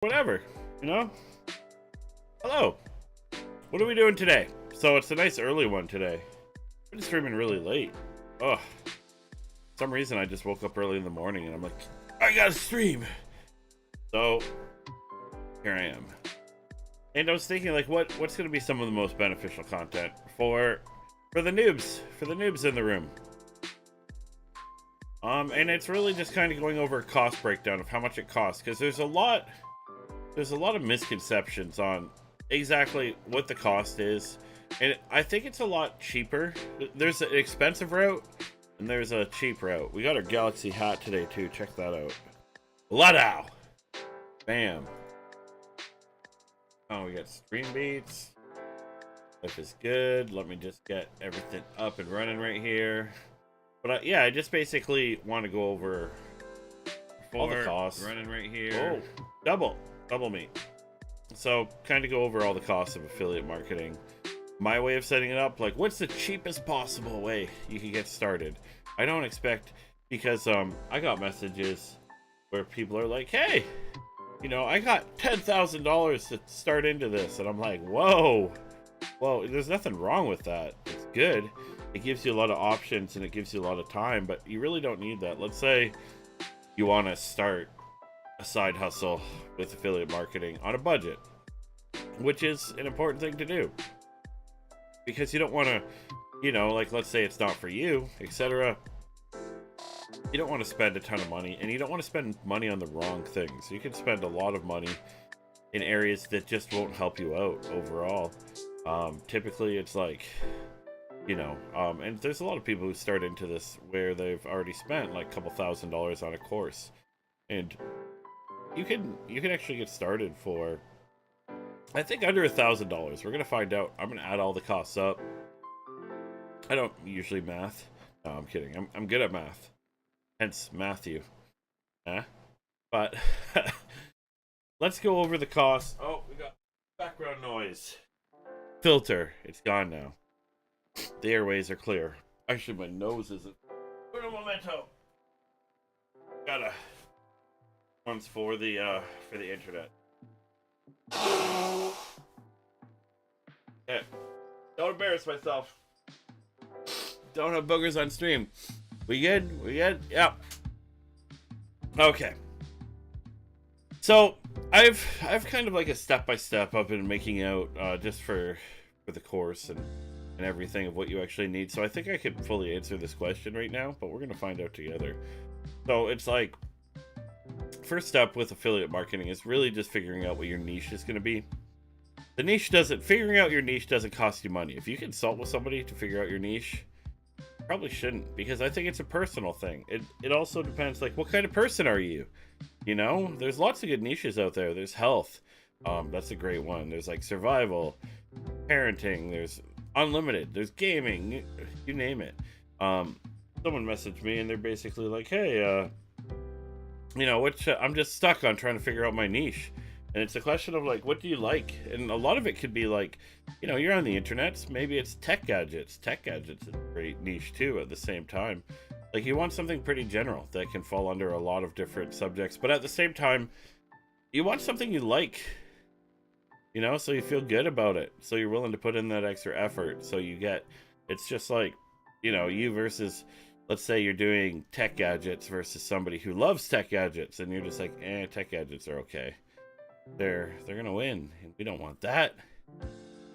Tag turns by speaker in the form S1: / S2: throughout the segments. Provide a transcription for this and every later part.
S1: whatever, you know? Hello. What are we doing today? So it's a nice early one today. I've been streaming really late. Oh, for some reason I just woke up early in the morning and I'm like, I gotta stream. So here I am. And I was thinking, like, what's gonna be some of the most beneficial content for the noobs in the room. And it's really just kind of going over a cost breakdown of how much it costs, because there's a lot of misconceptions on exactly what the cost is, and I think it's a lot cheaper. There's an expensive route and there's a cheap route. We got our Galaxy hat today too. Check that out. Ladow. Bam. Oh, we got stream beats. Life is good. Let me just get everything up and running right here. But yeah, I just basically want to go over all the costs. Running right here. Oh, double me. So kind of go over all the costs of affiliate marketing. My way of setting it up, like, what's the cheapest possible way you can get started? I don't expect, because I got messages where people are like, hey, you know, I got $10,000 to start into this, and I'm like, whoa, there's nothing wrong with that. It's good. It gives you a lot of options and it gives you a lot of time, but you really don't need that. Let's say you want to start a side hustle with affiliate marketing on a budget, which is an important thing to do, because you don't want to, you know, like, let's say it's not for you, etc. You don't want to spend a ton of money, and you don't want to spend money on the wrong things. You can spend a lot of money in areas that just won't help you out overall. Typically it's like, you know, and there's a lot of people who start into this where they've already spent like a couple $1,000s on a course, and you can actually get started for, I think, under $1,000. We're gonna find out. I'm gonna add all the costs up. I don't usually math. No, I'm kidding. I'm good at math. Hence Matthew. But let's go over the costs. Oh, we got background noise. Filter. It's gone now. The airways are clear. Actually, my nose isn't. Un momento. Gotta. One's for the internet. Okay. Don't embarrass myself. Don't have boogers on stream. We good? We good? Yeah. Okay. So I've kind of like a step-by-step I've been making out just for the course and everything of what you actually need. So I think I could fully answer this question right now, but we're gonna find out together. So it's like, first step with affiliate marketing is really just figuring out what your niche is going to be. Figuring out your niche doesn't cost you money. If you consult with somebody to figure out your niche, probably shouldn't, because I think it's a personal thing. It also depends, like, what kind of person are you? You know, there's lots of good niches out there. There's health. That's a great one. There's like survival, parenting, there's unlimited, there's gaming, you name it. Someone messaged me and they're basically like, hey, you know, I'm just stuck on trying to figure out my niche. And it's a question of, like, what do you like? And a lot of it could be like, you know, you're on the internet, maybe it's tech gadgets. Tech gadgets is a great niche too at the same time. Like, you want something pretty general that can fall under a lot of different subjects, but at the same time, you want something you like, you know, so you feel good about it, so you're willing to put in that extra effort. So it's just like, you know, you versus, let's say you're doing tech gadgets versus somebody who loves tech gadgets, and you're just like, tech gadgets are okay. They're gonna win, and we don't want that.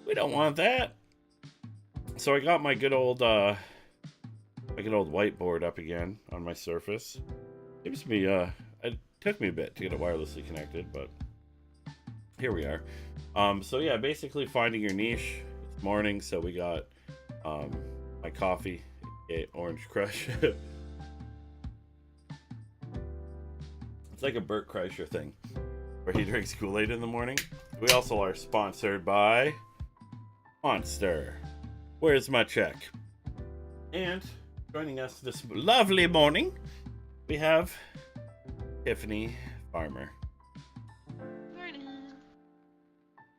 S1: We don't want that. So I got my good old whiteboard up again on my Surface. It took me a bit to get it wirelessly connected, but here we are. So yeah, basically finding your niche. It's morning, so we got my coffee, Orange Crush. It's like a Bert Kreischer thing, where he drinks Kool-Aid in the morning. We also are sponsored by Monster. Where's my check? And joining us this lovely morning, we have Tiffany Farmer.
S2: Morning.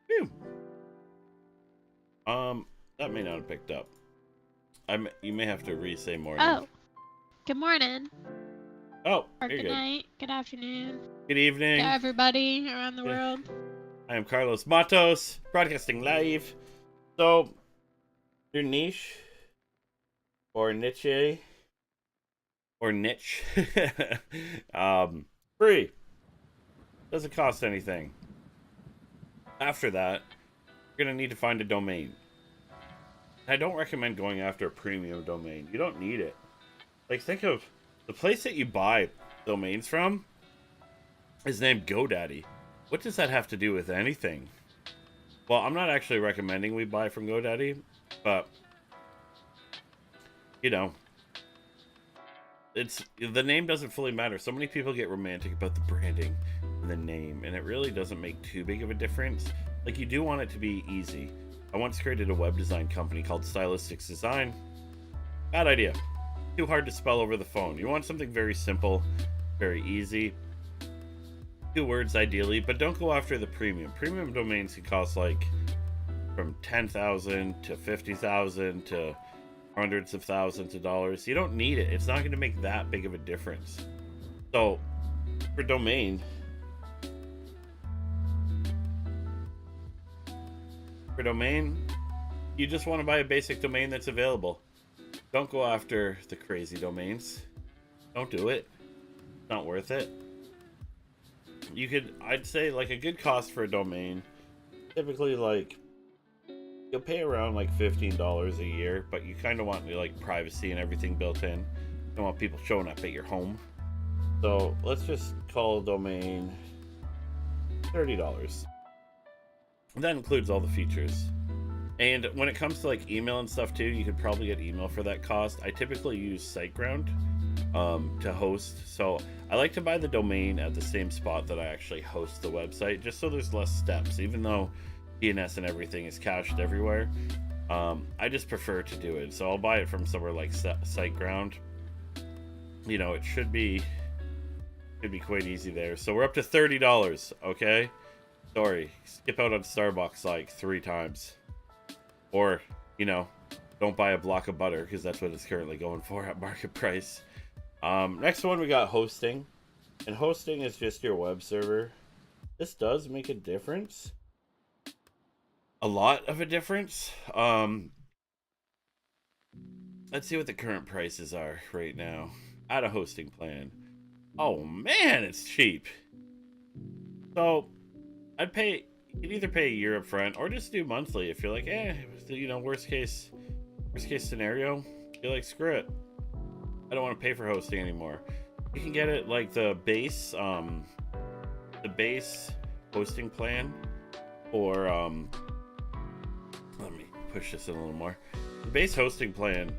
S1: Phew. That may not have picked up. You may have to re-say morning.
S2: Oh, good morning.
S1: Oh,
S2: Or
S1: you're
S2: good
S1: good.
S2: night, good afternoon
S1: Good evening.
S2: to everybody around the
S1: Yeah.
S2: world.
S1: I am Carlos Matos, broadcasting live. So, your niche or niche or niche, free. Doesn't cost anything. After that, you're gonna need to find a domain. I don't recommend going after a premium domain. You don't need it. Like, think of the place that you buy domains from is named GoDaddy. What does that have to do with anything? Well, I'm not actually recommending we buy from GoDaddy, but you know, it's the name doesn't fully matter. So many people get romantic about the branding and the name, and it really doesn't make too big of a difference. Like, you do want it to be easy. I once created a web design company called Stylistics Design. Bad idea. Too hard to spell over the phone. You want something very simple, very easy. 2 words ideally, but don't go after the premium. Premium domains can cost like from $10,000 to $50,000 to hundreds of thousands of dollars. You don't need it. It's not going to make that big of a difference. So, for domain, you just want to buy a basic domain that's available. Don't go after the crazy domains. Don't do it. It's not worth it. I'd say, like, a good cost for a domain, typically, like, you'll pay around like $15 a year, but you kind of want like privacy and everything built in. You don't want people showing up at your home. So let's just call a domain $30. And that includes all the features. And when it comes to like email and stuff too, you could probably get email for that cost. I typically use SiteGround to host. So I like to buy the domain at the same spot that I actually host the website, just so there's less steps, even though DNS and everything is cached everywhere. I just prefer to do it. So I'll buy it from somewhere like SiteGround. You know, it should be quite easy there. So we're up to $30, okay? Sorry, skip out on Starbucks like 3 times. Or, you know, don't buy a block of butter, because that's what it's currently going for at market price. Next one, we got hosting. And hosting is just your web server. This does make a difference. A lot of a difference. Let's see what the current prices are right now. At a hosting plan. Oh man, it's cheap. So, you can either pay a year up front or just do monthly if you're like, you know, worst case scenario, you're like, screw it, I don't want to pay for hosting anymore. You can get it like the base hosting plan, or let me push this in a little more. The base hosting plan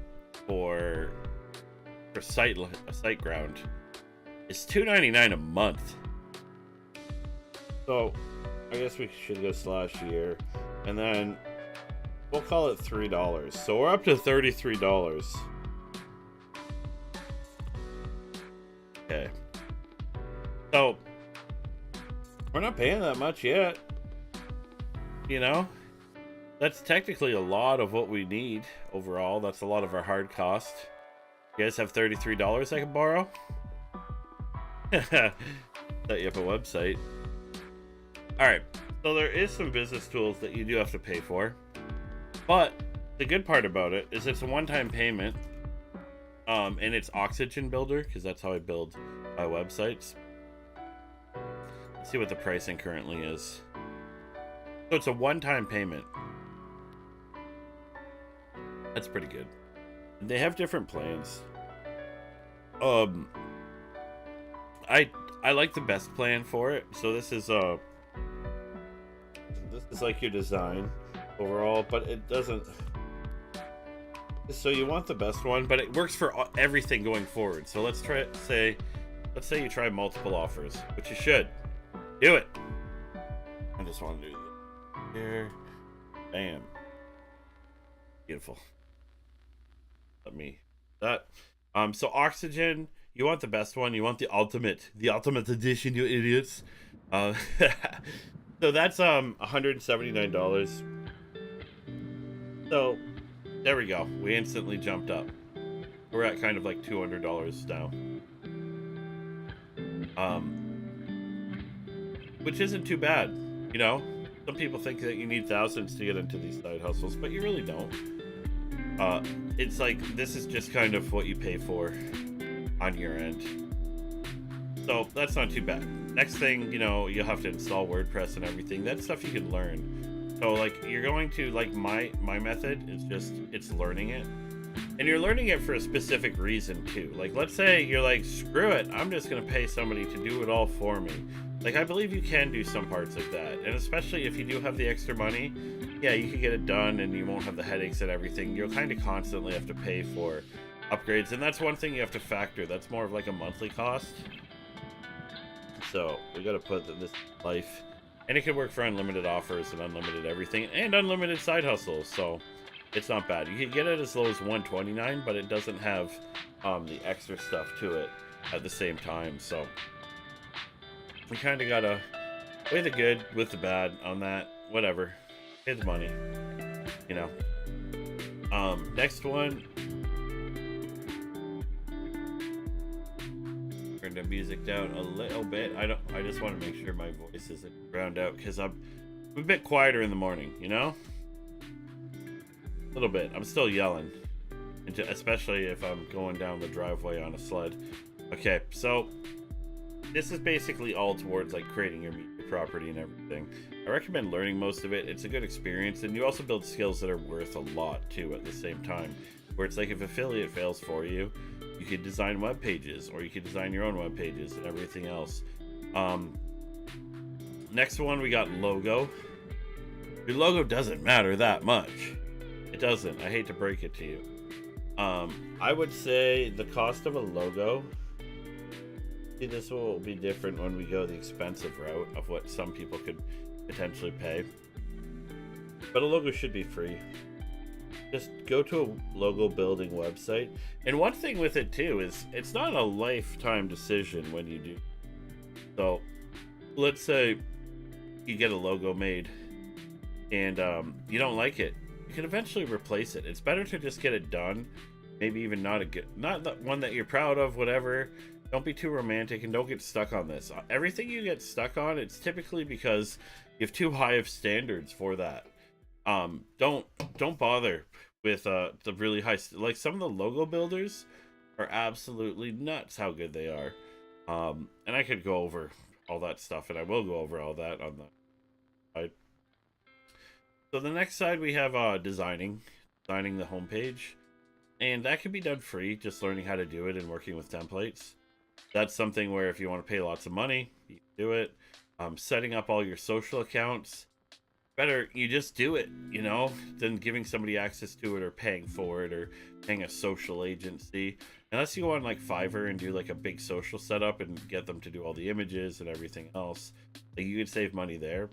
S1: for SiteGround is $2.99 a month. So I guess we should go /year, and then we'll call it $3. So we're up to $33. Okay. So we're not paying that much yet. You know? That's technically a lot of what we need overall. That's a lot of our hard cost. You guys have $33 I can borrow? Set you up a website. Alright, so there is some business tools that you do have to pay for. But the good part about it is it's a one-time payment. And it's Oxygen Builder, because that's how I build my websites. Let's see what the pricing currently is. So it's a one-time payment. That's pretty good. They have different plans. I like the best plan for it. So this is like your design overall, but it doesn't. So you want the best one, but it works for everything going forward. So let's say you try multiple offers, which you should. Do it. I just want to do this here. Bam. Beautiful. So Oxygen, you want the best one. You want the ultimate edition, you idiots. So that's $179. So there we go. We instantly jumped up. We're at kind of like $200 now. which isn't too bad. You know, some people think that you need thousands to get into these side hustles, but you really don't. It's like, this is just kind of what you pay for on your end. So that's not too bad. Next thing, you know, you'll have to install WordPress and everything. That's stuff you can learn. So like, you're going to, like, my method is just, it's learning it. And you're learning it for a specific reason too. Like, let's say you're like, screw it, I'm just gonna pay somebody to do it all for me. Like, I believe you can do some parts like that. And especially if you do have the extra money, yeah, you can get it done and you won't have the headaches and everything. You'll kind of constantly have to pay for upgrades. And that's one thing you have to factor. That's more of like a monthly cost. So we got to put this life. And it can work for unlimited offers and unlimited everything and unlimited side hustles. So it's not bad. You can get it as low as $129, but it doesn't have the extra stuff to it at the same time. So we kind of got to weigh the good with the bad on that. Whatever. Pay the money. You know. Next one. Turn the music down a little bit. I just want to make sure my voice isn't drowned out because I'm a bit quieter in the morning, you know? A little bit. I'm still yelling. Especially if I'm going down the driveway on a sled. Okay, so this is basically all towards like creating your media property and everything. I recommend learning most of it. It's a good experience, and you also build skills that are worth a lot too at the same time. Where it's like, if affiliate fails for you, you could design web pages, or you could design your own web pages and everything else. Next one, we got logo. Your logo doesn't matter that much. It doesn't. I hate to break it to you. I would say the cost of a logo, see, this will be different when we go the expensive route of what some people could potentially pay. But a logo should be free. Just go to a logo building website. And one thing with it too is it's not a lifetime decision when you do. So let's say you get a logo made and you don't like it. You can eventually replace it. It's better to just get it done. Maybe even not the one that you're proud of, whatever. Don't be too romantic and don't get stuck on this. Everything you get stuck on, it's typically because you have too high of standards for that. Don't bother with the really high, like some of the logo builders are absolutely nuts how good they are. And I could go over all that stuff, and I will go over all that on the side. So the next side we have designing the homepage, and that can be done free, just learning how to do it and working with templates. That's something where if you want to pay lots of money, you can do it. Setting up all your social accounts, better you just do it, you know, than giving somebody access to it or paying for it or paying a social agency. Unless you go on like Fiverr and do like a big social setup and get them to do all the images and everything else, like, you could save money there.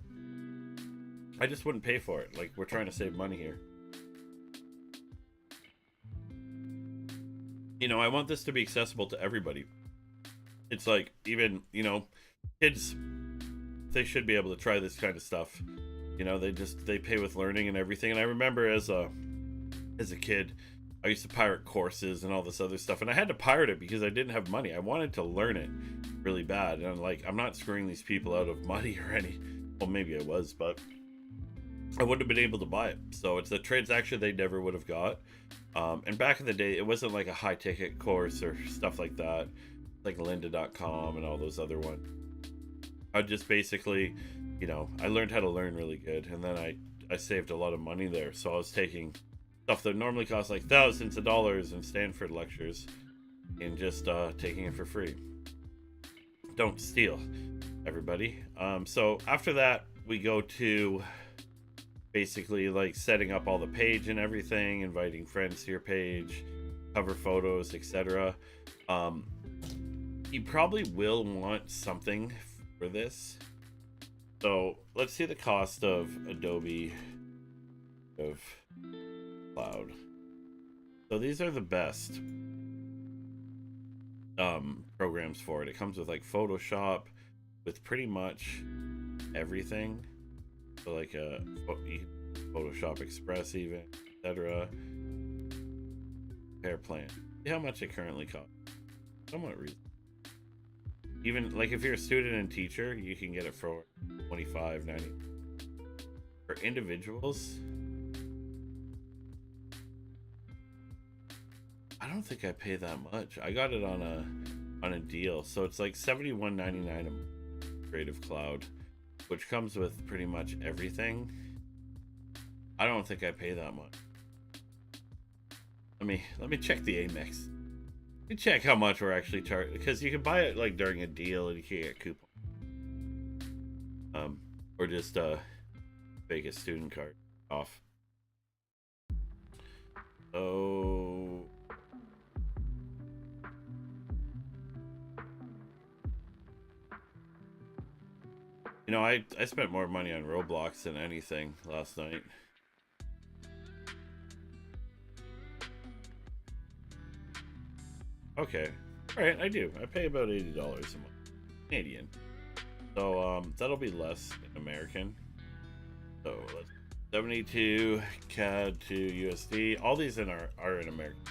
S1: I just wouldn't pay for it. Like, we're trying to save money here. You know, I want this to be accessible to everybody. It's like, even, you know, kids, they should be able to try this kind of stuff. You know, they pay with learning and everything. And I remember as a kid, I used to pirate courses and all this other stuff, and I had to pirate it because I didn't have money. I wanted to learn it really bad, and I'm like, I'm not screwing these people out of money or any. Well, maybe I was, but I wouldn't have been able to buy it. So it's a transaction they never would have got. And back in the day, it wasn't like a high ticket course or stuff like that, like lynda.com and all those other ones. I just basically, you know, I learned how to learn really good, and then I saved a lot of money there. So I was taking stuff that normally costs like thousands of dollars in Stanford lectures and just taking it for free. Don't steal, everybody. So after that, we go to basically like setting up all the page and everything, inviting friends to your page, cover photos, etc. You probably will want something for this. So let's see the cost of Adobe Cloud. So these are the best programs for it. It comes with like Photoshop, with pretty much everything. So like Photoshop Express, even, etc. Compare plan. See how much it currently costs. Somewhat reasonable. even like if you're a student and teacher, you can get it for $25.90. For individuals, I don't think I pay that much. I got it on a deal, so it's like $71.99 a Creative Cloud, which comes with pretty much everything. I don't think I pay that much. Let me check the Amex. Let me check how much we're actually charging, because you can buy it like during a deal and you can get coupon. Or just fake a student card off. So you know, I spent more money on Roblox than anything last night. Okay. Alright, I do. I pay about $80 a month. Canadian. So, that'll be less in American. So, let's 72 CAD to USD. All these are in American.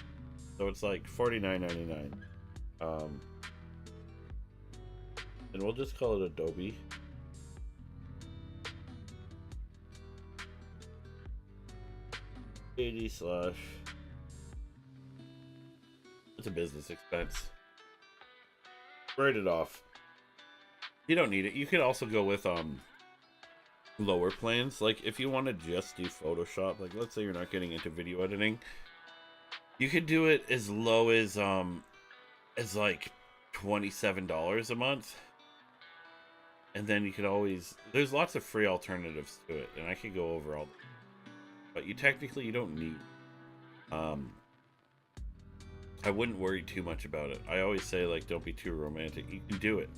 S1: So, it's like $49.99. And we'll just call it Adobe. $80/ it's a business expense. Write it off. You don't need it. You could also go with lower plans. Like if you want to just do Photoshop, like let's say you're not getting into video editing, you could do it as low as like $27 a month. And then you could always, there's lots of free alternatives to it, and I could go over all, but you don't need. I wouldn't worry too much about it. I always say, like, don't be too romantic. You can do it.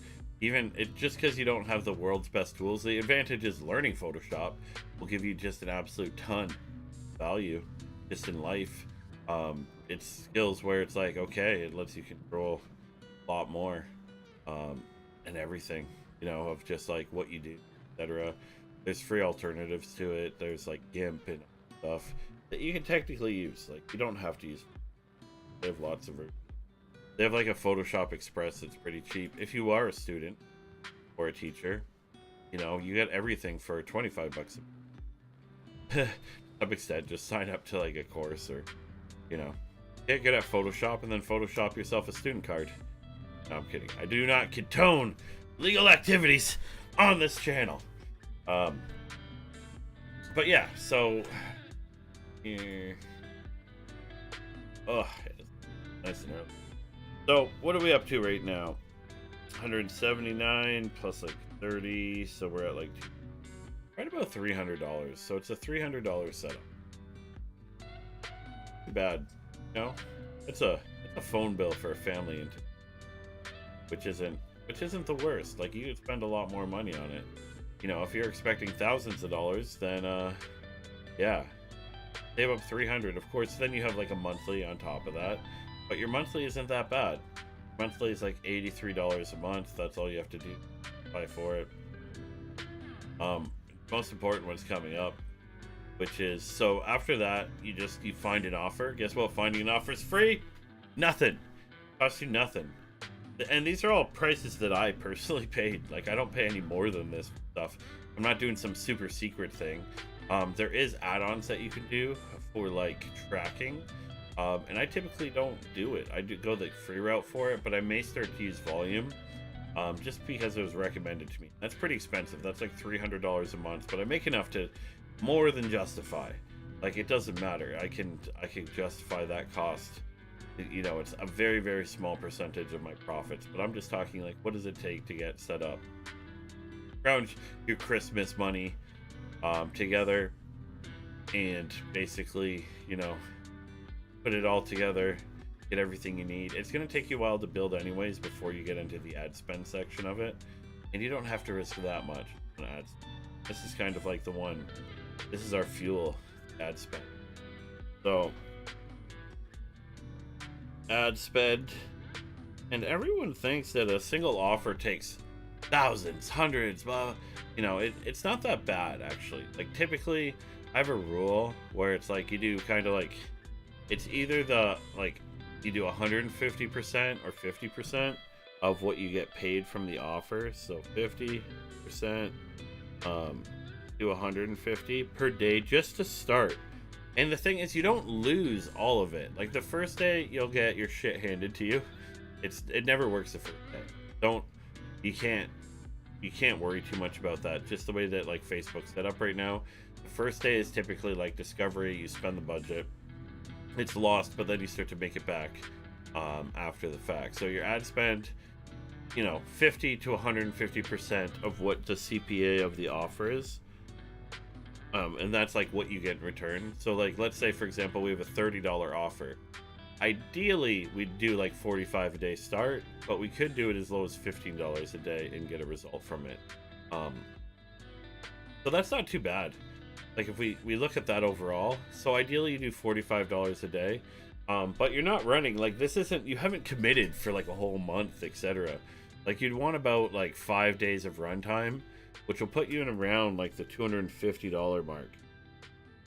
S1: Even just because you don't have the world's best tools, the advantage is learning Photoshop will give you just an absolute ton of value just in life. It's skills where it's like, okay, it lets you control a lot more and everything, you know, of just like what you do, etc. There's free alternatives to it. There's like GIMP and stuff that you can technically use. Like, you don't have to use. They have lots of it. They have like a Photoshop Express that's pretty cheap. If you are a student or a teacher, you know, you get everything for $25 to some extent. Just sign up to like a course, or, you know, get good at Photoshop and then Photoshop yourself a student card. No, I'm kidding. I do not condone legal activities on this channel. But yeah, so here. Oh, nice and early. So what are we up to right now? 179 plus like 30, so we're at like right about $300. So it's a $300 setup. Too bad, you know. It's a phone bill for a family, which isn't the worst. Like, you could spend a lot more money on it. You know, if you're expecting thousands of dollars, then yeah, save up 300. Of course, then you have like a monthly on top of that, but your monthly isn't that bad. Monthly is like $83 a month. That's all you have to do, apply for it. Most important one's coming up, which is, so after that, you find an offer. Guess what? Finding an offer is free. Nothing. Costs you nothing. And these are all prices that I personally paid. Like, I don't pay any more than this stuff. I'm not doing some super secret thing. There is add-ons that you can do for like tracking, and I typically don't do it. I do go the free route for it, but I may start to use volume, just because it was recommended to me. That's pretty expensive. That's like $300 a month, but I make enough to more than justify. Like, it doesn't matter. I can justify that cost. You know, it's a very, very small percentage of my profits, but I'm just talking like, what does it take to get set up around your Christmas money together, and basically, you know, put it all together, get everything you need. It's going to take you a while to build anyways before you get into the ad spend section of it, and you don't have to risk that much on ads. This is kind of like the one, this is our fuel, ad spend. So ad spend, and everyone thinks that a single offer takes thousands, hundreds, blah. You know, it's not that bad, actually. Like, typically I have a rule where it's like, you do kind of like, it's either the, like, you do 150% or 50% of what you get paid from the offer. So 50% to 150 per day just to start. And the thing is, you don't lose all of it. Like the first day, you'll get your shit handed to you. It never works the first day. You can't worry too much about that. Just the way that like Facebook's set up right now. The first day is typically like discovery. You spend the budget, it's lost, but then you start to make it back after the fact. So your ad spend, 50 to 150% of what the CPA of the offer is. And that's like what you get in return. So like, let's say for example, we have a $30 offer. Ideally, we'd do like 45 a day start, but we could do it as low as $15 a day and get a result from it. So that's not too bad. Like if we look at that overall, so ideally you do $45 a day, but you're not running, like this isn't, you haven't committed for like a whole month, etc. Like you'd want about like 5 days of runtime, which will put you in around like the $250 mark.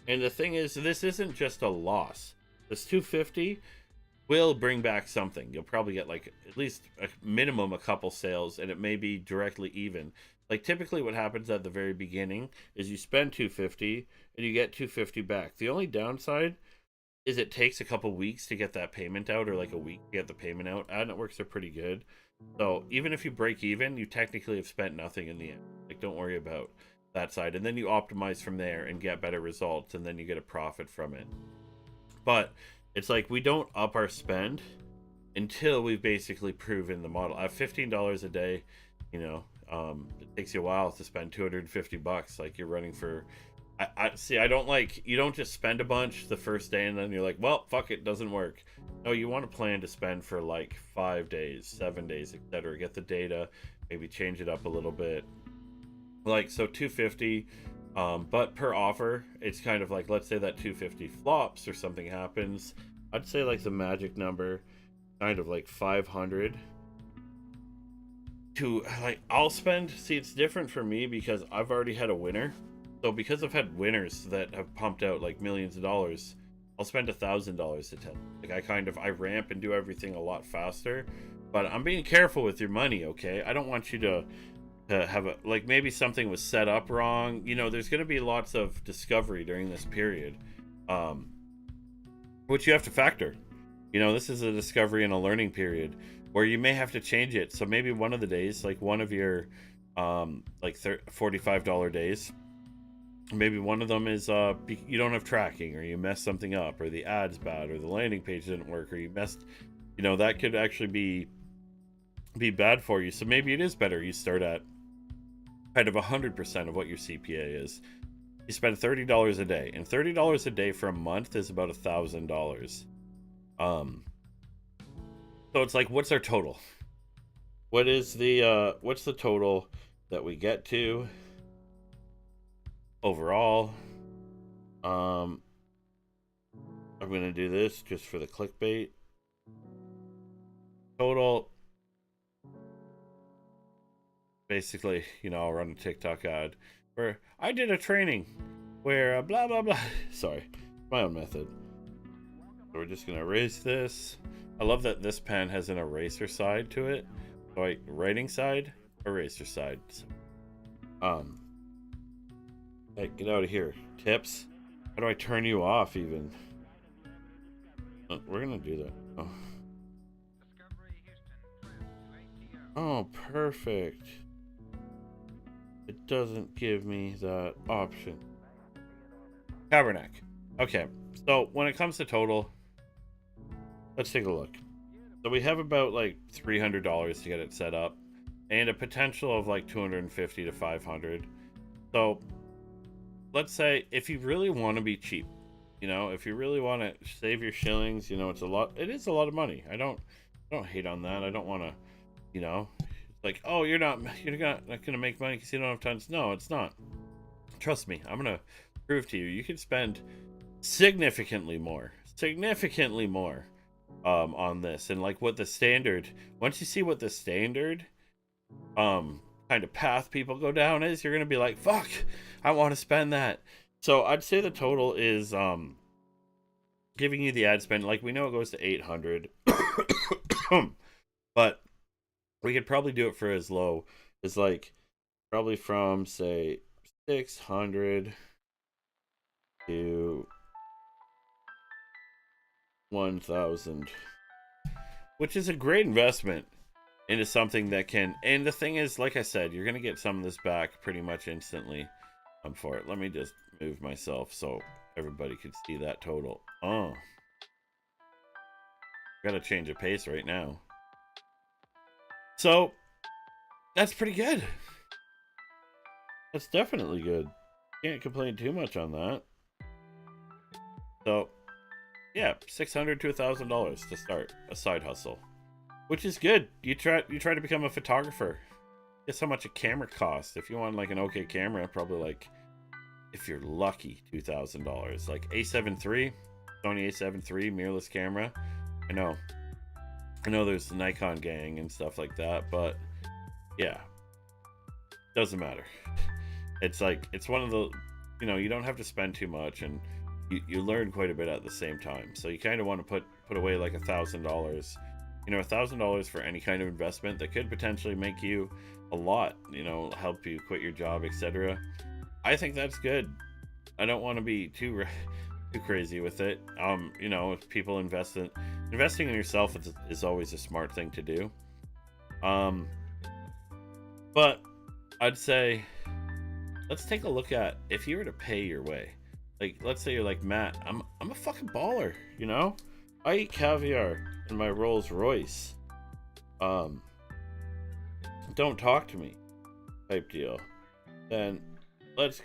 S1: And the thing is, this isn't just a loss. This $250 will bring back something. You'll probably get like at least a minimum a couple sales, and it may be directly even. Like typically what happens at the very beginning is you spend $250 and you get $250 back. The only downside is it takes a couple weeks to get that payment out, or like a week to get the payment out. Ad networks are pretty good. So even if you break even, you technically have spent nothing in the end. Like don't worry about that side. And then you optimize from there and get better results, and then you get a profit from it. But it's like we don't up our spend until we've basically proven the model. I have $15 a day, it takes you a while to spend $250. Like you're running for, I see, I don't like, you don't just spend a bunch the first day and then you're like, well, fuck it, doesn't work. No, you want to plan to spend for like 5 days, 7 days, etc. Get the data, maybe change it up a little bit. Like, so $250, but per offer, it's kind of like, let's say that $250 flops or something happens. I'd say like the magic number, kind of like 500 to like, I'll spend, see, it's different for me because I've already had a winner. So because I've had winners that have pumped out like millions of dollars, I'll spend $1,000 to test. Like I ramp and do everything a lot faster, but I'm being careful with your money. Okay. I don't want you to have a, like maybe something was set up wrong. There's going to be lots of discovery during this period, which you have to factor. This is a discovery and a learning period where you may have to change it. So maybe one of the days, like one of your $45 days, maybe one of them is you don't have tracking, or you mess something up, or the ad's bad, or the landing page didn't work, or you messed, that could actually be bad for you. So maybe it is better you start at kind of 100% of what your CPA is. You spend $30 a day, and $30 a day for a month is about $1,000. So it's like, what's our total? What's the total that we get to overall? I'm gonna do this just for the clickbait. Total, basically, I'll run a TikTok ad where I did a training where blah blah blah. Sorry, my own method. So we're just gonna erase this. I love that this pen has an eraser side to it. So like writing side, eraser side. Hey, get out of here. Tips. How do I turn you off even? We're gonna do that. Oh, perfect. It doesn't give me that option. Tabernac. Okay, so when it comes to total, let's take a look. So we have about like $300 to get it set up, and a potential of like $250 to $500. So let's say if you really want to be cheap, if you really want to save your shillings, it's a lot. It is a lot of money. I don't hate on that. I don't want to, like, oh, you're not gonna make money because you don't have tons. No, it's not. Trust me, I'm gonna prove to you. You can spend significantly more on this, and like what the standard. Once you see what the standard kind of path people go down is, you're gonna be like, fuck, I want to spend that. So I'd say the total is giving you the ad spend. Like we know it goes to 800, but We could probably do it for as low as like probably from say 600 to 1,000, which is a great investment into something that can. And the thing is, like I said, you're gonna get some of this back pretty much instantly. For it. Let me just move myself so everybody can see that total. Oh, gotta change a pace right now. So that's pretty good. That's definitely good. Can't complain too much on that. So yeah, $600 to $1,000 to start a side hustle, which is good. You try to become a photographer. Guess how much a camera costs? If you want like an okay camera, probably like, if you're lucky, $2,000. Like A7 III, Sony A7 III mirrorless camera. I know there's the Nikon gang and stuff like that, but yeah, doesn't matter. It's like, it's one of the, you don't have to spend too much, and you learn quite a bit at the same time. So you kind of want to put away like $1,000. $1,000 for any kind of investment that could potentially make you a lot. Help you quit your job, etc. I think that's good. I don't want to be too crazy with it. If people investing in yourself is always a smart thing to do. But I'd say let's take a look at, if you were to pay your way. Like, let's say you're like, Matt, I'm a fucking baller, I eat caviar in my Rolls Royce. Don't talk to me type deal. Then let's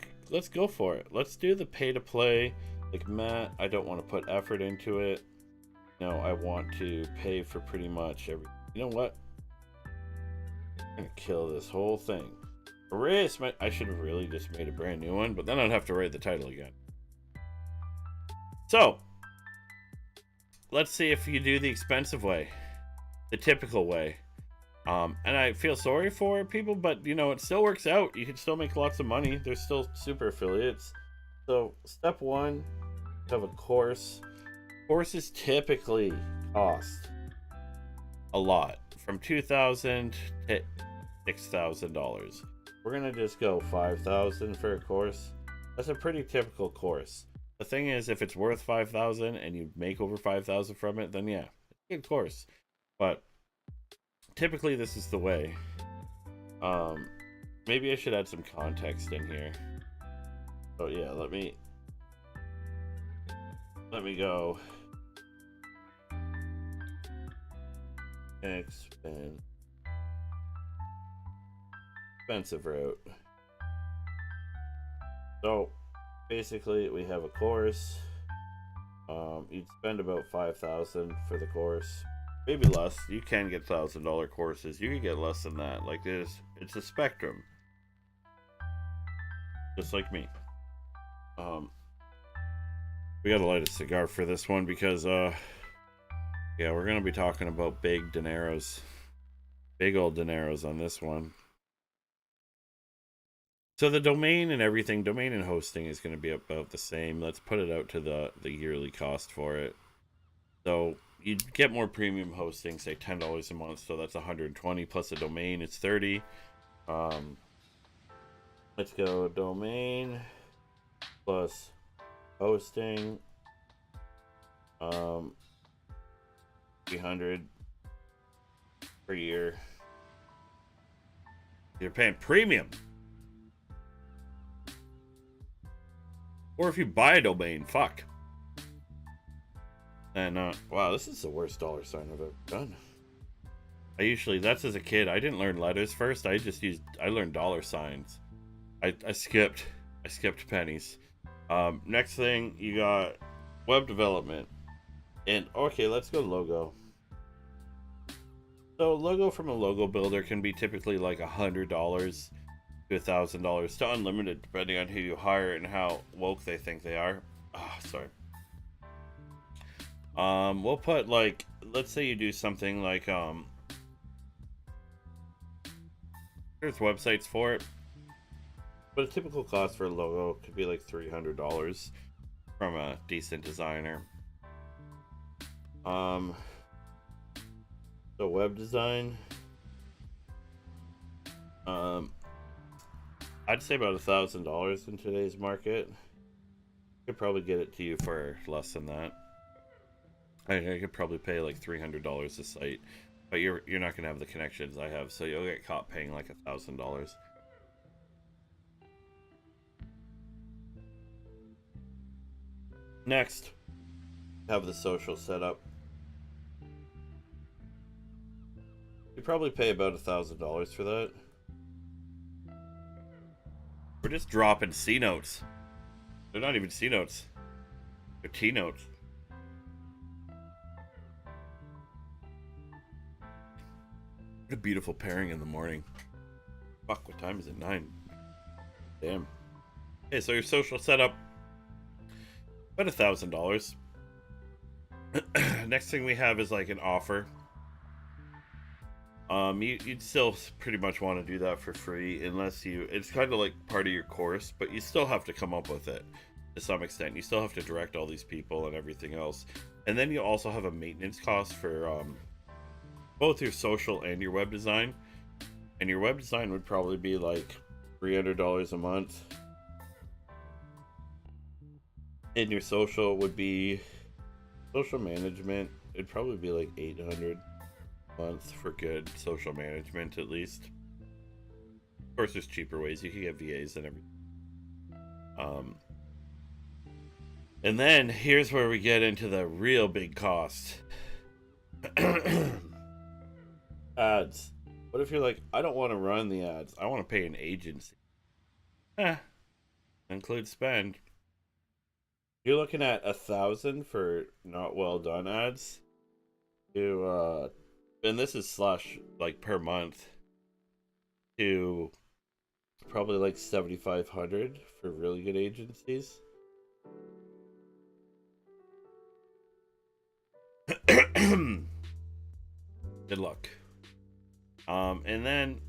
S1: go for it. Let's do the pay to play. Like, Matt, I don't want to put effort into it. I want to pay for pretty much every. You know what? I'm gonna kill this whole thing. Erase my. I should have really just made a brand new one, but then I'd have to write the title again. So let's see if you do the expensive way, the typical way. And I feel sorry for people, but it still works out. You can still make lots of money. There's still super affiliates. So step one, have a course. Courses typically cost a lot, from $2,000 to $6,000. We're gonna just go $5,000 for a course. That's a pretty typical course. The thing is, if it's worth $5,000 and you make over $5,000 from it, then yeah, it's a good course. But typically, this is the way. Maybe I should add some context in here. So yeah, let me go. Expensive route. So basically, we have a course. You'd spend about $5,000 for the course, maybe less. You can get $1,000 courses. You can get less than that. Like this, it's a spectrum, just like me. We gotta light a cigar for this one because yeah, we're gonna be talking about big dineros, big old dineros on this one. So the domain and everything, domain and hosting is going to be about the same. Let's put it out to the yearly cost for it. So you get more premium hosting, say $10 a month. So that's $120 plus a domain. It's $30. Let's go domain plus hosting. $300 per year. You're paying premium. Or if you buy a domain, fuck. And wow, this is the worst dollar sign I've ever done. That's as a kid. I didn't learn letters first. I learned dollar signs. I skipped pennies. Next thing, you got web development. And okay, let's go logo. So logo from a logo builder can be typically like $100 to $1,000 to unlimited, depending on who you hire and how woke they think they are. Sorry. We'll put like, let's say you do something like there's websites for it, but a typical cost for a logo could be like $300 from a decent designer. So web design, I'd say about $1,000 in today's market. Could probably get it to you for less than that. I could probably pay like $300 a site, but you're not gonna have the connections I have, so you'll get caught paying like $1,000. Next, have the social setup. You probably pay about $1,000 for that. We're just dropping C notes. They're not even C notes. They're T notes. What a beautiful pairing in the morning. Fuck, what time is it? 9. Damn. Okay, so your social setup, about $1,000. Next thing we have is like an offer. You'd still pretty much want to do that for free unless it's kind of like part of your course, but you still have to come up with it to some extent. You still have to direct all these people and everything else. And then you also have a maintenance cost for both your social and your web design. And your web design would probably be like $300 a month. And your social would be social management. It'd probably be like $800 a month for good social management, at least. Of course, there's cheaper ways. You can get VAs and everything. And then here's where we get into the real big cost. Ads. What if you're like, I don't want to run the ads. I want to pay an agency. Include spend. You're looking at $1,000 for not well done ads. And this is slash like per month. To probably like $7,500 for really good agencies. Good luck. And then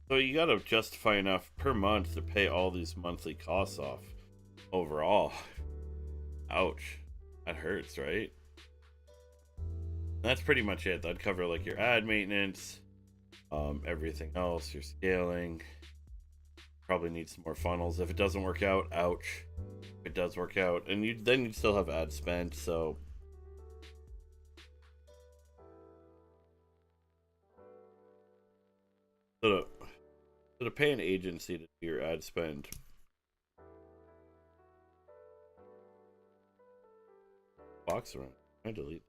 S1: so you gotta justify enough per month to pay all these monthly costs off overall. Ouch. That hurts, right? That's pretty much it. That'd cover like your ad maintenance, everything else, your scaling. Probably need some more funnels. If it doesn't work out, ouch. If it does work out, and then you'd still have ad spend, so to pay an agency to do your ad spend. Box around. I delete.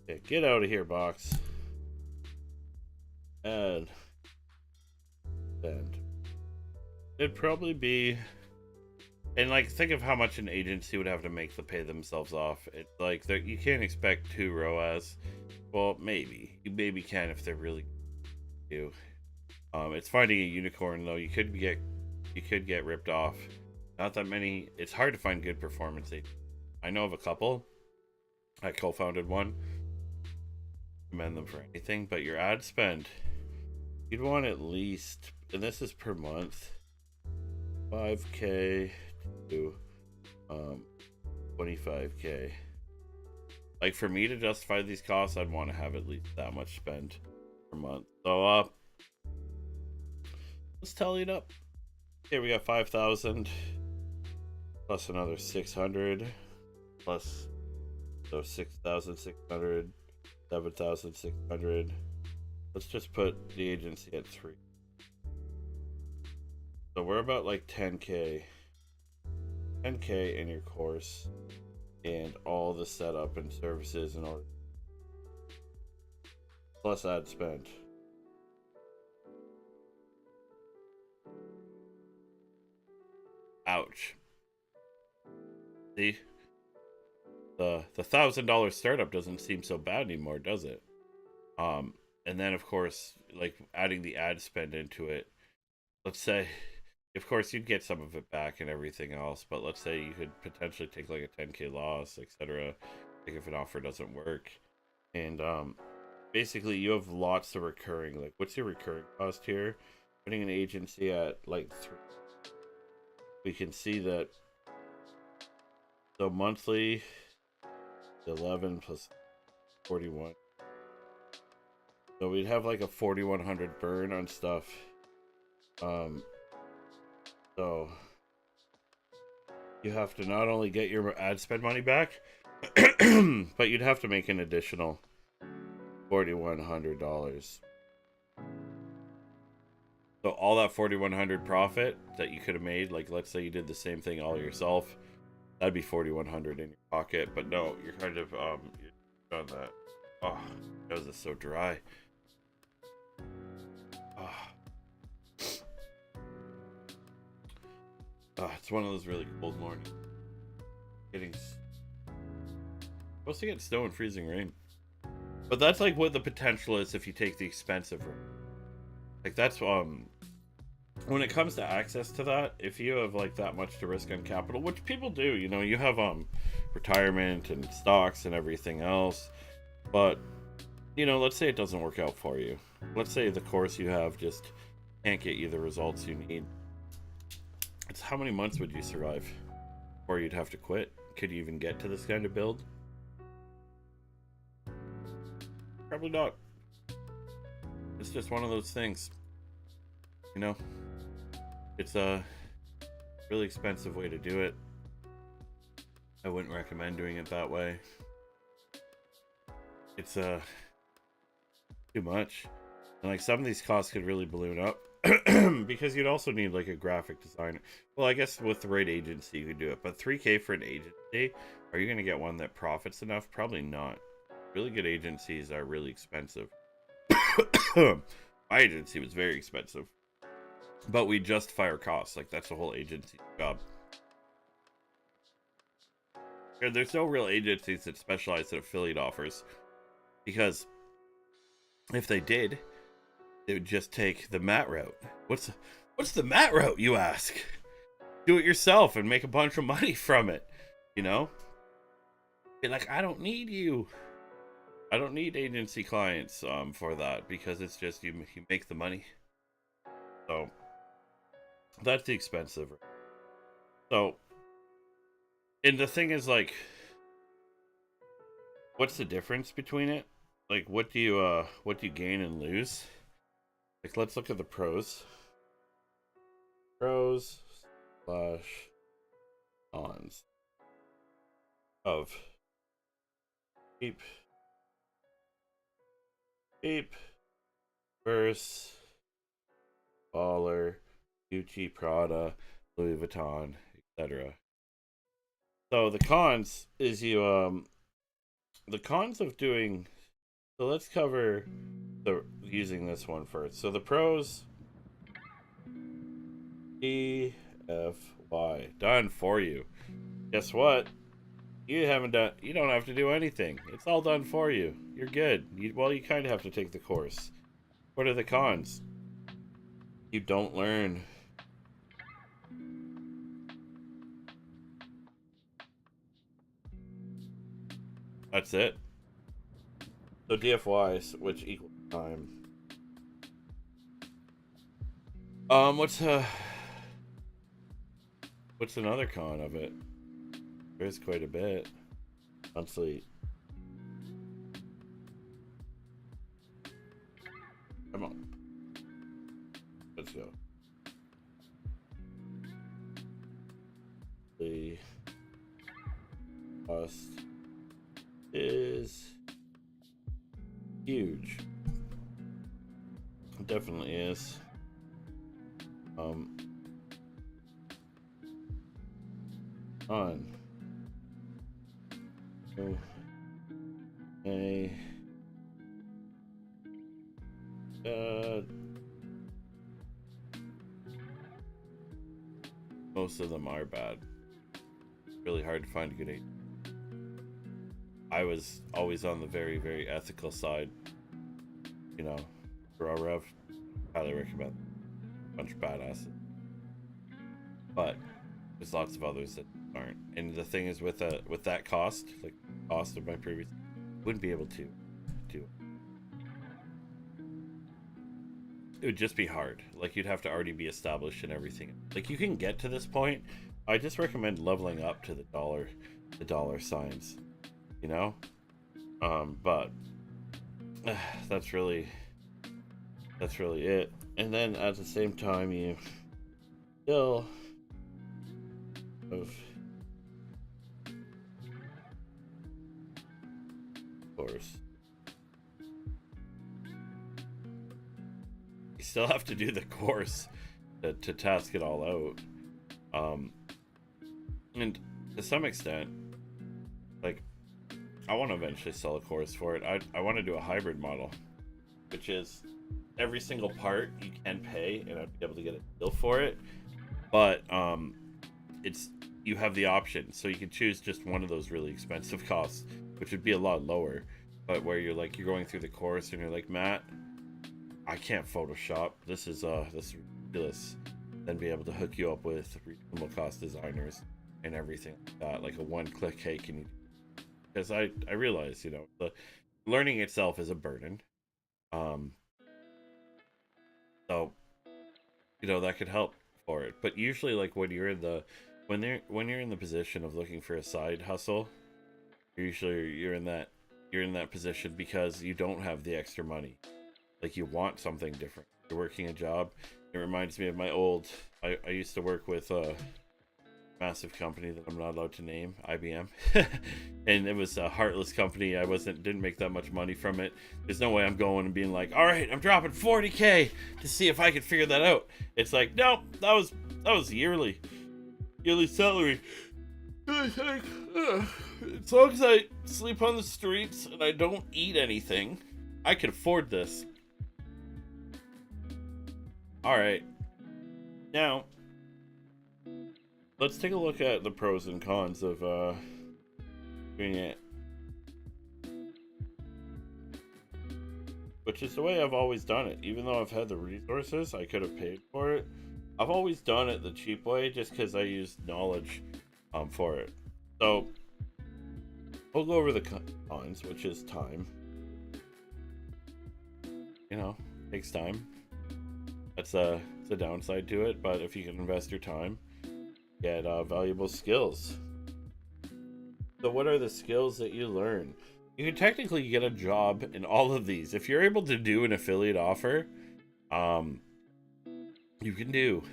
S1: Okay, get out of here, box. Ad spend. It'd probably be, and like think of how much an agency would have to make to pay themselves off. It's like you can't expect 2 ROAS. Well, maybe you can if they're really good. It's finding a unicorn though. You could get ripped off. Not that many. It's hard to find good performance agents. I know of a couple. I co-founded one. Recommend them for anything, but your ad spend, you'd want at least, and this is per month, $5K to $25K. Like for me to justify these costs, I'd want to have at least that much spend per month. So let's tally it up. Okay, we got 5,000 plus another 600 plus, so 6,600, 7,600. Let's just put the agency at 3. So we're about like 10K in your course and all the setup and services and all, plus ad spend. Ouch. See, the $1,000 startup doesn't seem so bad anymore, does it? And then of course, like adding the ad spend into it, let's say, of course you'd get some of it back and everything else, but let's say you could potentially take like a 10K loss, etc. Like if an offer doesn't work. And basically you have lots of recurring, like what's your recurring cost here? Putting an agency at like 3, we can see that, so monthly 11 plus 41. So we'd have like a 4,100 burn on stuff. So you have to not only get your ad spend money back, but you'd have to make an additional $4,100. So all that 4,100 profit that you could have made, like let's say you did the same thing all yourself, that'd be 4,100 in your pocket. But no, you're kind of you're on that. Oh, that was so dry. It's one of those really cold mornings. Supposed to get snow and freezing rain. But that's like what the potential is if you take the expensive route. Like that's when it comes to access to that, if you have like that much to risk on capital, which people do, you know, you have retirement and stocks and everything else. But you know, let's say it doesn't work out for you. Let's say the course you have just can't get you the results you need. It's how many months would you survive? Or you'd have to quit? Could you even get to this kind of build? Probably not. It's just one of those things. You know? It's a really expensive way to do it. I wouldn't recommend doing it that way. It's too much. And like some of these costs could really balloon up. Because you'd also need like a graphic designer. Well, I guess with the right agency you could do it, but $3,000 for an agency, are you going to get one that profits enough? Probably not. Really good agencies are really expensive. My agency was very expensive, but we justify our costs. Like that's the whole agency job. And there's no real agencies that specialize in affiliate offers, because if they did, they would just take the Matt route. What's the Matt route, you ask? Do it yourself and make a bunch of money from it, you know? Be like, I don't need you. I don't need agency clients for that, because it's just you make the money. So that's the expensive. So, and the thing is, like, what's the difference between it? Like, what do you gain and lose? Like, let's look at the pros. Pros / cons of cheap versus baller, Gucci, Prada, Louis Vuitton, etc. So the cons is the cons of doing. So let's cover using this one first. So the pros, DFY, done for you. Guess what? You don't have to do anything. It's all done for you. You're good. You kind of have to take the course. What are the cons? You don't learn. That's it. So DFYs, which equals time. What's another con of it? There's quite a bit. Honestly. Come on. Let's go. The cost is huge. It definitely is. On. Okay. Most of them are bad. Really hard to find a good agent. I was always on the very, very ethical side. You know, Raw Rev, highly recommend. Bunch of badasses. But there's lots of others that aren't. And the thing is, with that cost, like cost of my previous, wouldn't be able to do. It would just be hard. Like you'd have to already be established and everything. Like you can get to this point. I just recommend leveling up to the dollar signs. You know, But that's really it. And then at the same time, you still of course you still have to do the course to task it all out. And to some extent, like, I want to eventually sell a course for it. I want to do a hybrid model, which is every single part you can pay and I'd be able to get a deal for it, but it's you have the option, so you can choose just one of those really expensive costs, which would be a lot lower, but where you're going through the course and you're like, Matt, I can't Photoshop, this is ridiculous, then be able to hook you up with reasonable cost designers and everything like that, like a one-click, hey, can you, because I realize, the learning itself is a burden. So that could help for it, but usually, like, when you're in the position of looking for a side hustle, usually you're in that position because you don't have the extra money, like you want something different, you're working a job. It reminds me of my old, I used to work with a massive company that I'm not allowed to name, IBM. And it was a heartless company. I didn't make that much money from it. There's no way I'm going and being like, all right, I'm dropping 40K to see if I can figure that out. It's like, no, that was yearly salary. It's like, as long as I sleep on the streets and I don't eat anything, I can afford this. All right, now let's take a look at the pros and cons of doing it, which is the way I've always done it. Even though I've had the resources, I could have paid for it. I've always done it the cheap way, just because I used knowledge for it. So we'll go over the cons, which is time. Takes time. That's a downside to it, but if you can invest your time, get valuable skills. So what are the skills that you learn? You can technically get a job in all of these. If you're able to do an affiliate offer, you can do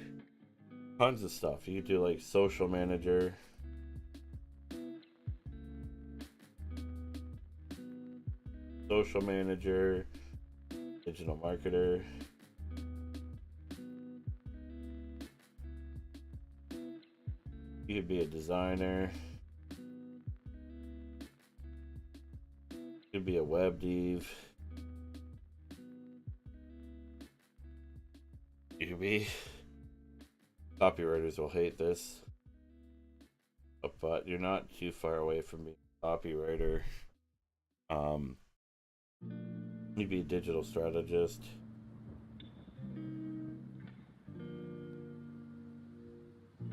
S1: tons of stuff. You can do like social manager, digital marketer, you could be a designer, you could be a web dev, you could be, copywriters will hate this, but you're not too far away from being a copywriter. You'd be a digital strategist.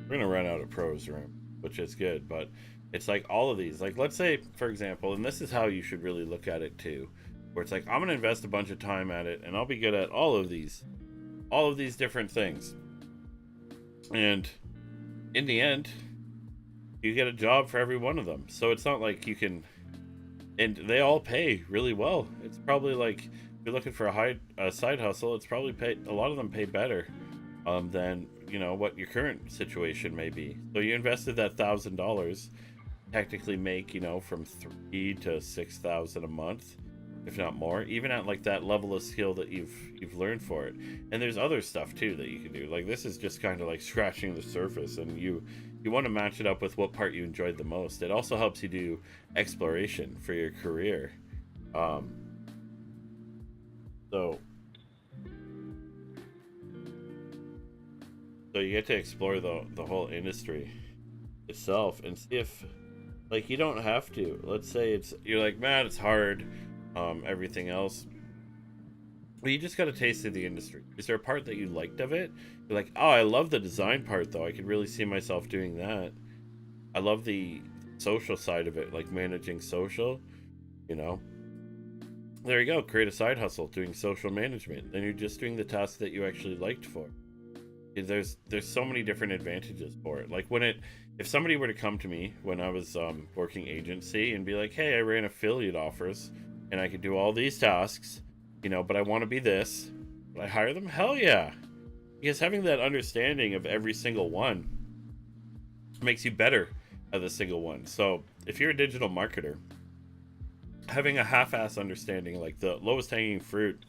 S1: We're gonna run out of pros room, which is good, but it's like all of these, like, let's say, for example, and this is how you should really look at it too, where it's like, I'm gonna invest a bunch of time at it and I'll be good at all of these different things, and in the end you get a job for every one of them. So it's not like you can, and they all pay really well. It's probably like, if you're looking for a side hustle, it's probably a lot of them pay better than what your current situation may be. So you invested that $1,000, technically make from $3,000 to $6,000 a month, if not more, even at like that level of skill that you've learned for it. And there's other stuff too that you can do. Like, this is just kind of like scratching the surface, and you want to match it up with what part you enjoyed the most. It also helps you do exploration for your career. So you get to explore the whole industry itself and see if, like, you don't have to. Let's say you're like, man, it's hard, everything else. But you just got a taste of the industry. Is there a part that you liked of it? You're like, oh, I love the design part, though. I could really see myself doing that. I love the social side of it, like managing social, There you go. Create a side hustle doing social management. Then you're just doing the tasks that you actually liked for. there's so many different advantages for it. Like if somebody were to come to me when I was working agency and be like, hey, I ran affiliate offers and I could do all these tasks, but I want to be this, would I hire them? Hell yeah. Because having that understanding of every single one makes you better at the single one. So if you're a digital marketer, having a half-ass understanding, like the lowest hanging fruit,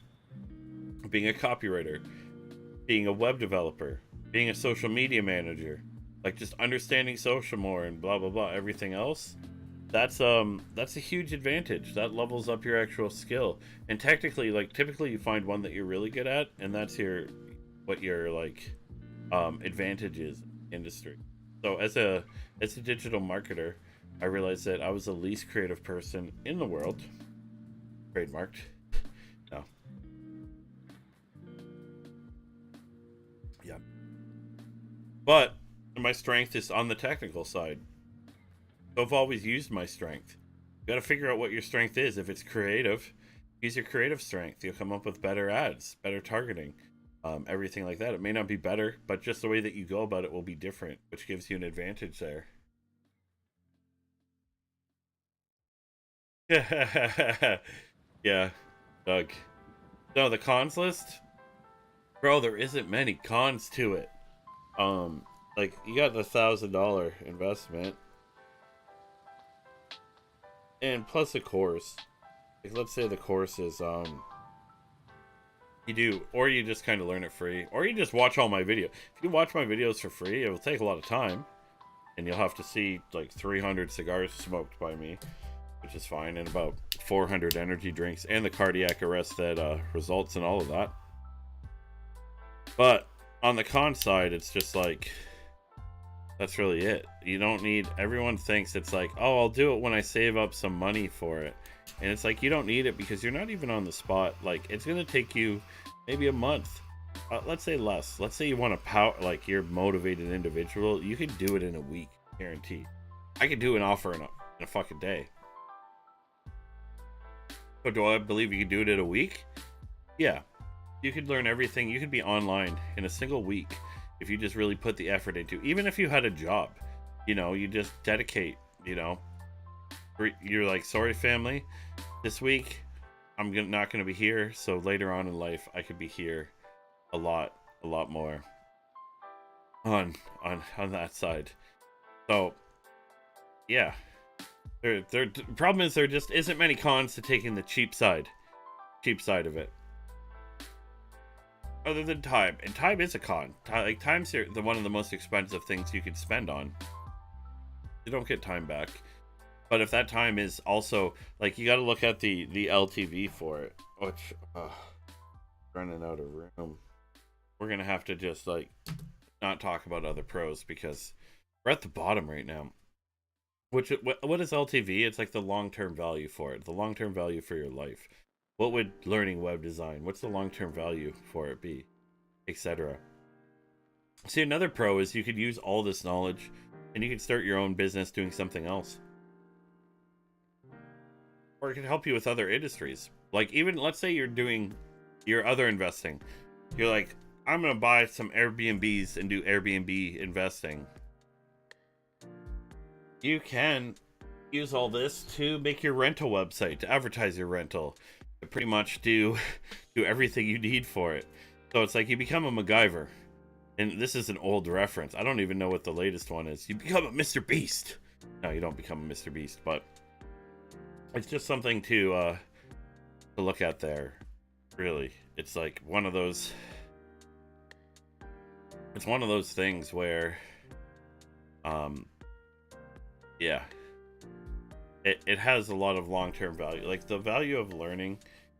S1: being a copywriter, being a web developer, being a social media manager, like just understanding social more and blah blah blah, everything else, that's a huge advantage. That levels up your actual skill. And technically, like typically you find one that you're really good at, and that's what your like advantage is in industry. So as a digital marketer, I realized that I was the least creative person in the world. Trademarked. No. Yeah. But my strength is on the technical side. So I've always used my strength. You got to figure out what your strength is. If it's creative, use your creative strength. You'll come up with better ads, better targeting, everything like that. It may not be better, but just the way that you go about it will be different, which gives you an advantage there. Yeah, Doug. No, the cons list, bro. There isn't many cons to it. Like you got the $1,000 investment, and plus a course. Like, let's say the course is you do, or you just kind of learn it free, or you just watch all my videos. If you watch my videos for free, it will take a lot of time, and you'll have to see like 300 cigars smoked by me, which is fine, and about 400 energy drinks, and the cardiac arrest that results in all of that. But on the con side, it's just like, that's really it. You don't need, everyone thinks it's like, oh, I'll do it when I save up some money for it. And it's like, you don't need it because you're not even on the spot. Like, it's going to take you maybe a month. Let's say less. Let's say you want to like you're a motivated individual. You can do it in a week, guaranteed. I could do an offer in a fucking day. So do I believe you can do it in a week? Yeah. You could learn everything. You could be online in a single week if you just really put the effort into. Even if you had a job, you just dedicate, you're like, sorry family, this week I'm not going to be here, so later on in life I could be here a lot more on that side. So yeah, the problem is there just isn't many cons to taking the cheap side of it, other than time. And time is a con. Like, time's one of the most expensive things you could spend on. You don't get time back. But if that time is also, like, you got to look at the LTV for it, which, running out of room. We're going to have to just, like, not talk about other pros because we're at the bottom right now. What is LTV? It's like the long-term value for it, the long-term value for your life. What would learning web design, what's the long-term value for it be, etc. See, another pro is you could use all this knowledge and you could start your own business doing something else. Or it can help you with other industries. Like, even, let's say you're doing your other investing. You're like, I'm going to buy some Airbnbs and do Airbnb investing. You can use all this to make your rental website, to advertise your rental, to pretty much do everything you need for it. So it's like you become a MacGyver. And this is an old reference. I don't even know what the latest one is. You become a Mr. Beast. No, you don't become a Mr. Beast, but it's just something to look at there. Really, it's like one of those. It's one of those things where, yeah, it has a lot of long-term value. Like, the value of learning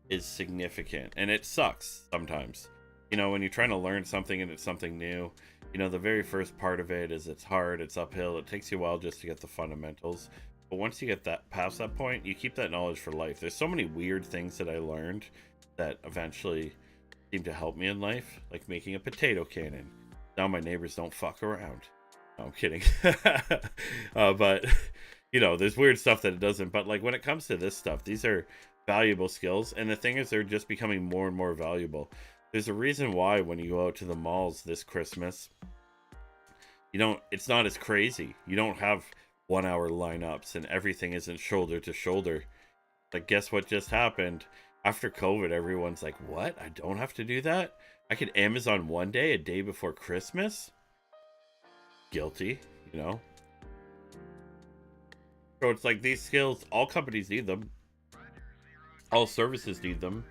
S1: is significant, and it sucks sometimes. When you're trying to learn something and it's something new, the very first part of it is it's hard, it's uphill, it takes you a while just to get the fundamentals. But once you get that past that point, you keep that knowledge for life. There's so many weird things that I learned that eventually seem to help me in life, like making a potato cannon. Now my neighbors don't fuck around. No, I'm kidding. But there's weird stuff that it doesn't. But like when it comes to this stuff, these are valuable skills, and the thing is, they're just becoming more and more valuable. There's a reason why when you go out to the malls this Christmas, it's not as crazy. You don't have 1 hour lineups and everything isn't shoulder to shoulder. Like, guess what just happened? After COVID, everyone's like, what? I don't have to do that? I could Amazon one day, a day before Christmas? Guilty, you know? So it's like these skills, all companies need them. All services need them.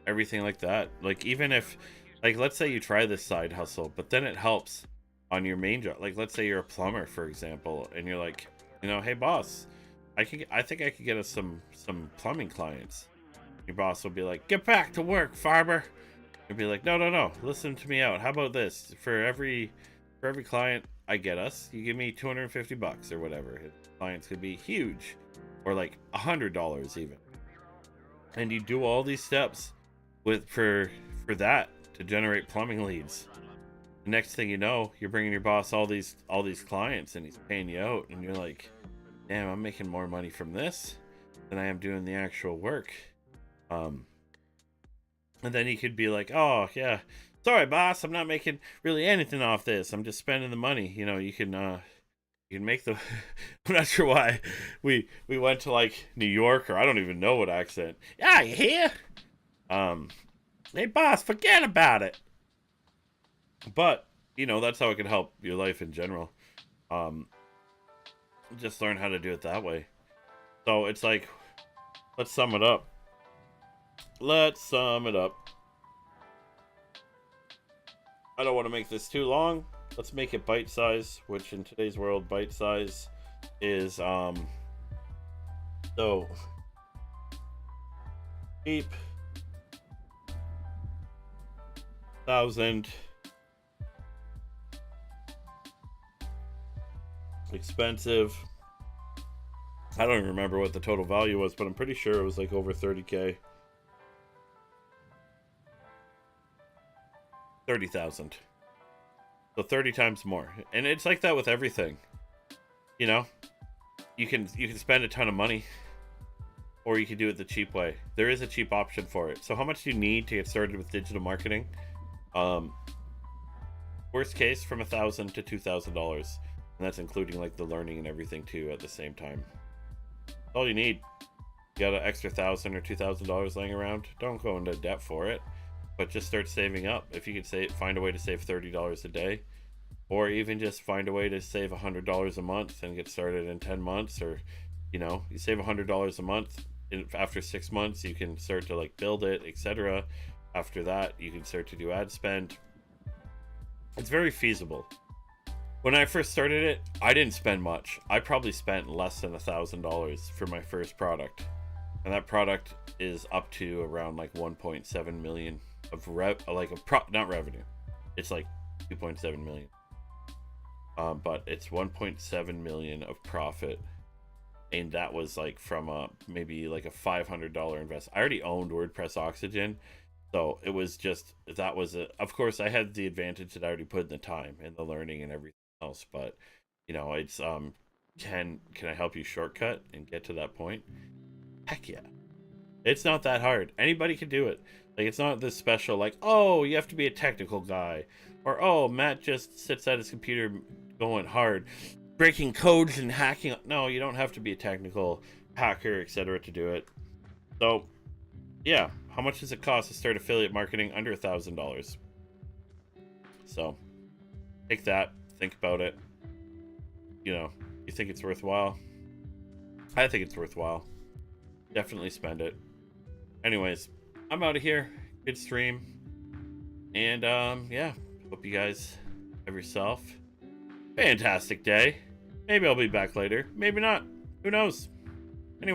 S1: Everything like that. Like, even if, like, let's say you try this side hustle, but then it helps on your main job. Like, let's say you're a plumber, for example, and you're like, hey boss, I think I could get us some plumbing clients. Your boss will be like, get back to work, farmer. You'll be like, no, listen to me out. How about this? For every client I get us, you give me $250 or whatever. Clients could be huge, or like $100 even. And you do all these steps for that to generate plumbing leads. The next thing you know, you're bringing your boss all these clients, and he's paying you out, and you're like, damn, I'm making more money from this than I am doing the actual work. And then he could be like, oh yeah, sorry boss, I'm not making really anything off this, I'm just spending the money. You can make the I'm not sure why we went to like New York, or I don't even know what accent. Yeah, you hear? Hey boss, forget about it. But that's how it can help your life in general. Just learn how to do it that way. So it's like, let's sum it up. I don't want to make this too long. Let's make it bite size, which in today's world, bite size is so cheap, 1,000 expensive. I don't even remember what the total value was, but I'm pretty sure it was like over 30K. 30,000. So 30 times more. And it's like that with everything. You can spend a ton of money, or you can do it the cheap way. There is a cheap option for it. So how much do you need to get started with digital marketing? Worst case, from $1,000 to $2,000. And that's including like the learning and everything too at the same time. That's all you need. You got an extra $1,000 or $2,000 laying around, don't go into debt for it, but just start saving up. If you could find a way to save $30 a day, or even just find a way to save $100 a month and get started in 10 months, or you save $100 a month, and after 6 months you can start to like build it, etc. After that you can start to do ad spend. It's very feasible. When I first started it, I didn't spend much. I probably spent less than $1,000 for my first product, and that product is up to around like 1.7 million of not revenue. It's like 2.7 million. But it's 1.7 million of profit, and that was like from maybe like a $500 invest. I already owned WordPress Oxygen, so it was just of course I had the advantage that I already put in the time and the learning and everything else. But it's can I help you shortcut and get to that point? Heck yeah. It's not that hard. Anybody can do it. Like, it's not this special, like, oh, you have to be a technical guy, or oh, Matt just sits at his computer going hard, breaking codes and hacking. No, you don't have to be a technical hacker, etc. to do it. So yeah, how much does it cost to start affiliate marketing? Under $1,000. So take that, think about it. You think it's worthwhile? I think it's worthwhile. Definitely spend it. Anyways, I'm out of here. Good stream. And yeah, hope you guys have yourself fantastic day. Maybe I'll be back later, maybe not, who knows.